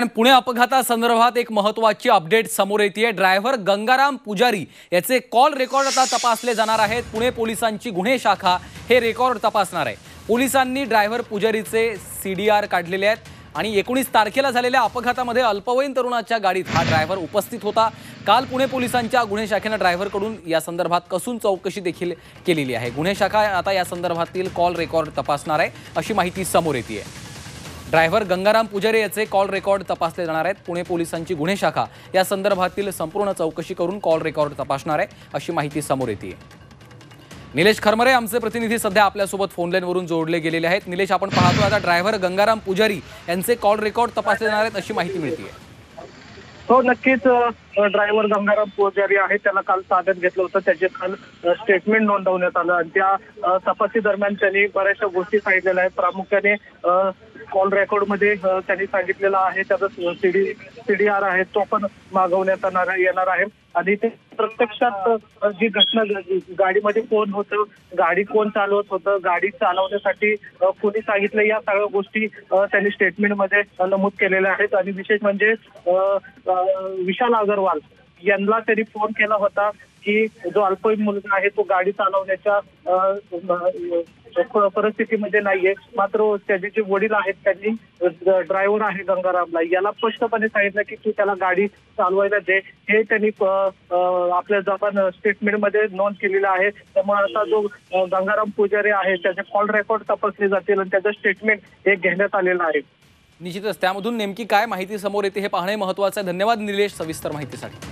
पुणे अपघातासंदर्भात एक महत्त्वाची अपडेट समोर येते। ड्रायव्हर गंगाराम पुजारी याचे कॉल रेकॉर्ड आता तपासले जाणार आहेत। पुणे पोलिसांची गुन्हे शाखा हे रेकॉर्ड तपासणार आहे। पोलिसांनी ड्रायव्हर पुजारीचे सीडीआर काढलेले आहेत आणि 19 तारखेला झालेल्या अपघातामध्ये अल्पवयीन तरुणाच्या गाडीत हा ड्रायव्हर उपस्थित होता। काल पुणे पोलिसांच्या गुन्हे शाखेने ड्रायव्हरकडून या संदर्भात कसून चौकशी देखील केलेली आहे। गुन्हे शाखा आता या संदर्भातील कॉल रेकॉर्ड तपासणार आहे अशी माहिती समोर येते आहे। ड्रायव्हर गंगाराम पुजारी याचे कॉल रेकॉर्ड तपासले जाणार आहेत। पुणे पोलिसांची गुन्हे शाखा या संदर्भातील संपूर्ण चौकशी करून कॉल रेकॉर्ड तपासणार आहे अशी माहिती समोर येते आहे। निलेश खरमरे आमचे प्रतिनिधी सध्या आपल्यासोबत फोन लाईनवरून जोडले गेलेले आहेत। निलेश, आपण पाहतो आता ड्रायव्हर गंगाराम पुजारी यांचे कॉल रेकॉर्ड तपासले जाणार आहेत अशी माहिती मिळते आहे। हो, नक्कीच ड्रायव्हर गंगाराम पुजारी आहे, त्याला काल ताब्यात घेतलं होतं। त्याचे काल स्टेटमेंट नोंदवण्यात आलं आणि त्या तपासी दरम्यान त्यांनी बऱ्याचशा गोष्टी सांगितलेल्या आहेत। प्रामुख्याने कॉल रेकॉर्ड मध्ये त्यांनी सांगितलेलं आहे त्याचा सीडीआर आहे तो पण मागवण्यात येणार आहे आणि ते प्रत्यक्षात जी घटना गाडीमध्ये कोण होतं, गाडी कोण चालवत होतं, गाडी चालवण्यासाठी कोणी सांगितलं, या सगळ्या गोष्टी त्यांनी स्टेटमेंटमध्ये नमूद केलेल्या आहेत। आणि विशेष म्हणजे विशाल अग्रवाल यांना त्यांनी फोन केला होता की जो अल्पवयीन मुलगा आहे तो गाडी चालवण्याच्या परिस्थितीमध्ये नाहीये, मात्र त्याचे जे वडील आहेत त्यांनी ड्रायव्हर आहे गंगारामला याला स्पष्टपणे सांगितलं की तू त्याला गाडी चालवायला दे, हे त्यांनी आपल्या जबान स्टेटमेंटमध्ये नोंद केलेलं आहे। त्यामुळे आता जो गंगाराम पुजारी आहे त्याचे कॉल रेकॉर्ड तपासले जातील आणि त्याचं स्टेटमेंट हे घेण्यात आलेलं आहे। निश्चितच त्यामधून नेमकी काय माहिती समोर येते हे पाहणे महत्त्वाचं आहे। धन्यवाद निलेश सविस्तर माहितीसाठी।